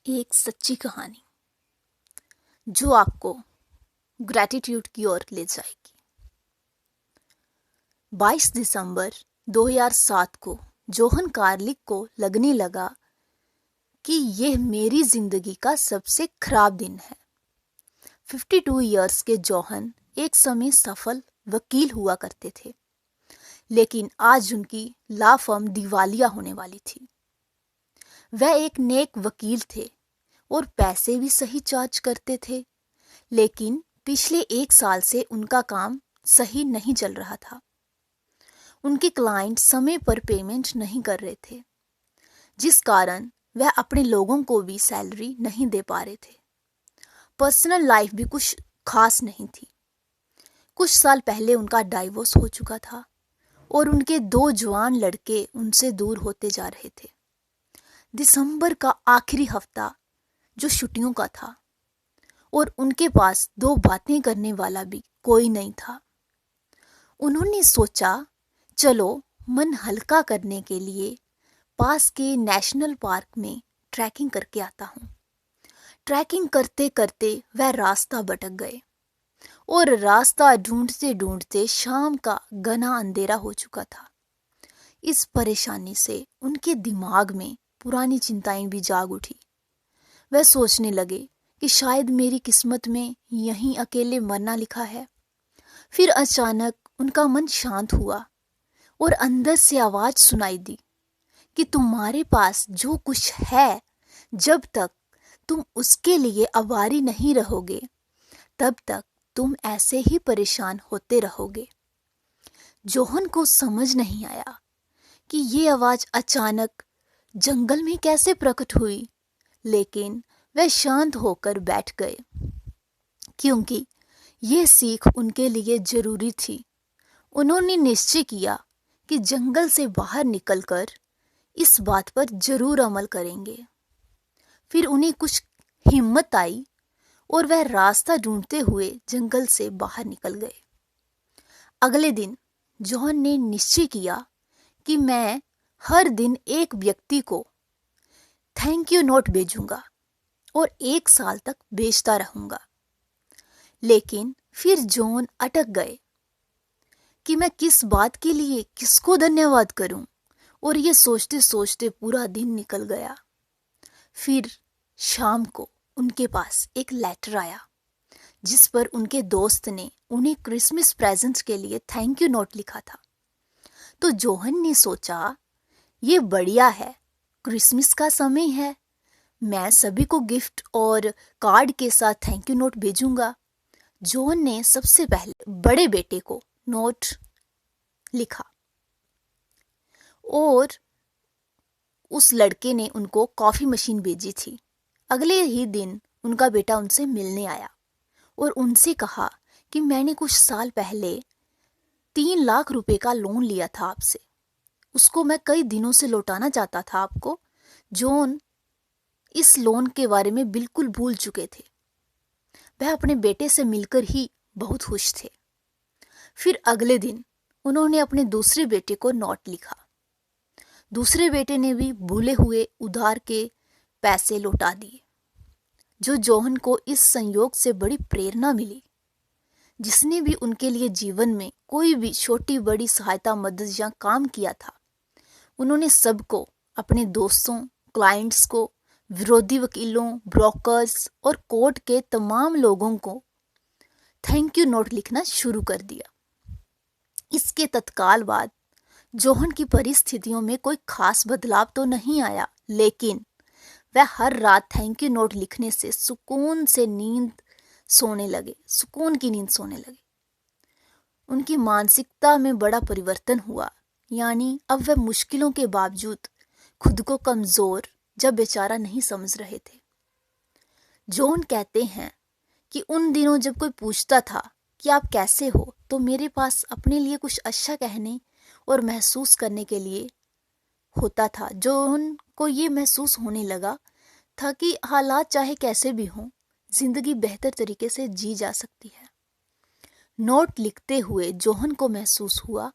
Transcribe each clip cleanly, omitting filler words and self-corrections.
एक सच्ची कहानी जो आपको ग्रैटिट्यूड की ओर ले जाएगी। 22 दिसंबर 2007 को जोहन कार्लिक को लगने लगा कि यह मेरी जिंदगी का सबसे खराब दिन है। 52 इयर्स के जोहन एक समय सफल वकील हुआ करते थे, लेकिन आज उनकी लॉ फर्म दिवालिया होने वाली थी। वह एक नेक वकील थे और पैसे भी सही चार्ज करते थे, लेकिन पिछले 1 साल से उनका काम सही नहीं चल रहा था। उनके क्लाइंट समय पर पेमेंट नहीं कर रहे थे, जिस कारण वह अपने लोगों को भी सैलरी नहीं दे पा रहे थे। पर्सनल लाइफ भी कुछ खास नहीं थी। कुछ साल पहले उनका डाइवोर्स हो चुका था और उनके 2 जवान लड़के उनसे दूर होते जा रहे थे। दिसंबर का आखिरी हफ्ता जो छुट्टियों का था और उनके पास 2 बातें करने वाला भी कोई नहीं था। उन्होंने सोचा, चलो मन हल्का करने के लिए पास के नेशनल पार्क में ट्रैकिंग करके आता हूँ। ट्रैकिंग करते करते वह रास्ता भटक गए और रास्ता ढूंढते ढूंढते शाम का घना अंधेरा हो चुका था। इस परेशानी से उनके दिमाग में पुरानी चिंताएं भी जाग उठी। वह सोचने लगे कि शायद मेरी किस्मत में यहीं अकेले मरना लिखा है। फिर अचानक उनका मन शांत हुआ और अंदर से आवाज सुनाई दी कि तुम्हारे पास जो कुछ है, जब तक तुम उसके लिए आभारी नहीं रहोगे, तब तक तुम ऐसे ही परेशान होते रहोगे। जोहन को समझ नहीं आया कि ये आवाज अचानक जंगल में कैसे प्रकट हुई, लेकिन वह शांत होकर बैठ गए, क्योंकि यह सीख उनके लिए जरूरी थी। उन्होंने निश्चय किया कि जंगल से बाहर निकलकर इस बात पर जरूर अमल करेंगे। फिर उन्हें कुछ हिम्मत आई और वह रास्ता ढूंढते हुए जंगल से बाहर निकल गए। अगले दिन जॉन ने निश्चय किया कि मैं हर दिन एक व्यक्ति को थैंक यू नोट भेजूंगा और 1 साल तक भेजता रहूंगा। लेकिन फिर जॉन अटक गए कि मैं किस बात के लिए किसको धन्यवाद करूं, और ये सोचते सोचते पूरा दिन निकल गया। फिर शाम को उनके पास एक लेटर आया जिस पर उनके दोस्त ने उन्हें क्रिसमस प्रेजेंट के लिए थैंक यू नोट लिखा था। तो जोहन ने सोचा, ये बढ़िया है, क्रिसमस का समय है, मैं सभी को गिफ्ट और कार्ड के साथ थैंक यू नोट भेजूंगा। जोहन ने सबसे पहले बड़े बेटे को नोट लिखा और उस लड़के ने उनको कॉफी मशीन भेजी थी। अगले ही दिन उनका बेटा उनसे मिलने आया और उनसे कहा कि मैंने कुछ साल पहले 3 लाख रुपए का लोन लिया था आपसे, उसको मैं कई दिनों से लौटाना चाहता था आपको। जॉन इस लोन के बारे में बिल्कुल भूल चुके थे। वह अपने बेटे से मिलकर ही बहुत खुश थे। फिर अगले दिन उन्होंने अपने दूसरे बेटे को नोट लिखा। दूसरे बेटे ने भी भूले हुए उधार के पैसे लौटा दिए। जो जोहन को इस संयोग से बड़ी प्रेरणा मिली। जिसने भी उनके लिए जीवन में कोई भी छोटी बड़ी सहायता, मदद या काम किया था, उन्होंने सबको, अपने दोस्तों, क्लाइंट्स को, विरोधी वकीलों, ब्रोकर्स और कोर्ट के तमाम लोगों को थैंक यू नोट लिखना शुरू कर दिया। इसके तत्काल बाद जोहन की परिस्थितियों में कोई खास बदलाव तो नहीं आया, लेकिन वह हर रात थैंक यू नोट लिखने से सुकून की नींद सोने लगे। उनकी मानसिकता में बड़ा परिवर्तन हुआ, यानी अब वह मुश्किलों के बावजूद खुद को कमजोर जब बेचारा नहीं समझ रहे थे। जॉन कहते हैं कि उन दिनों जब कोई पूछता था कि आप कैसे हो, तो मेरे पास अपने लिए कुछ अच्छा कहने और महसूस करने के लिए होता था। जॉन को ये महसूस होने लगा था कि हालात चाहे कैसे भी हों, जिंदगी बेहतर तरीके से जी जा सकती है। नोट लिखते हुए जोहन को महसूस हुआ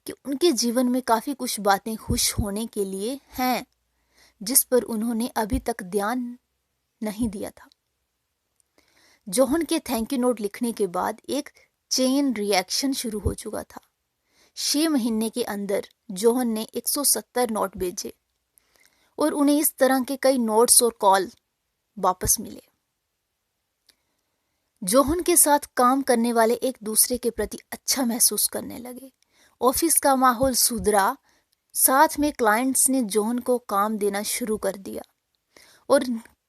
कि उनके जीवन में काफी कुछ बातें खुश होने के लिए हैं, जिस पर उन्होंने अभी तक ध्यान नहीं दिया था। जोहन के थैंक यू नोट लिखने के बाद एक चेन रिएक्शन शुरू हो चुका था। 6 महीने के अंदर जोहन ने 170 नोट भेजे और उन्हें इस तरह के कई नोट्स और कॉल वापस मिले। जोहन के साथ काम करने वाले एक दूसरे के प्रति अच्छा महसूस करने लगे। ऑफिस का माहौल सुधरा। साथ में क्लाइंट्स ने जोहन को काम देना शुरू कर दिया और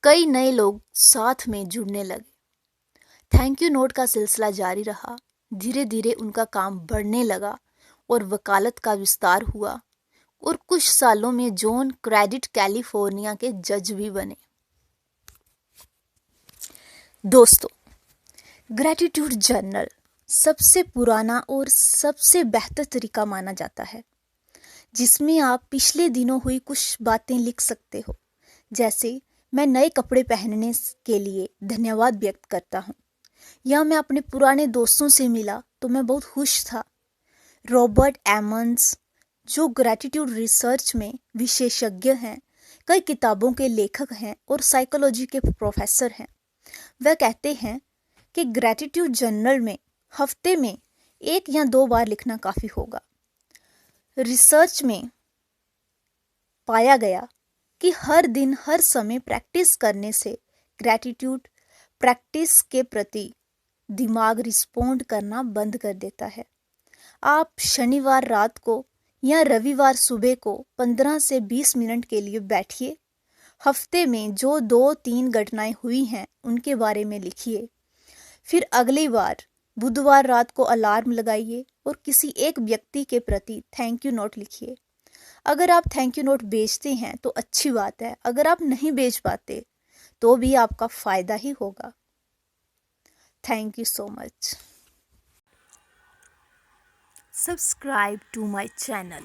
कई नए लोग साथ में जुड़ने लगे। थैंक यू नोट का सिलसिला जारी रहा। धीरे धीरे उनका काम बढ़ने लगा और वकालत का विस्तार हुआ और कुछ सालों में जॉन क्रेडिट कैलिफोर्निया के जज भी बने। दोस्तों, ग्रैटिट्यूड जर्नल सबसे पुराना और सबसे बेहतर तरीका माना जाता है जिसमें आप पिछले दिनों हुई कुछ बातें लिख सकते हो, जैसे मैं नए कपड़े पहनने के लिए धन्यवाद व्यक्त करता हूँ, या मैं अपने पुराने दोस्तों से मिला तो मैं बहुत खुश था। रॉबर्ट एमंस, जो ग्रैटिट्यूड रिसर्च में विशेषज्ञ हैं, कई किताबों के लेखक हैं और साइकोलॉजी के प्रोफेसर हैं, वह कहते हैं कि ग्रैटिट्यूड जर्नल में हफ्ते में 1 या 2 बार लिखना काफ़ी होगा। रिसर्च में पाया गया कि हर दिन हर समय प्रैक्टिस करने से ग्रैटिट्यूड प्रैक्टिस के प्रति दिमाग रिस्पोंड करना बंद कर देता है। आप शनिवार रात को या रविवार सुबह को 15 से 20 मिनट के लिए बैठिए। हफ्ते में जो 2-3 घटनाएं हुई हैं उनके बारे में लिखिए। फिर अगली बार बुधवार रात को अलार्म लगाइए और किसी एक व्यक्ति के प्रति थैंक यू नोट लिखिए। अगर आप थैंक यू नोट बेचते हैं तो अच्छी बात है, अगर आप नहीं बेच पाते तो भी आपका फायदा ही होगा। Thank you so much. Subscribe to my channel.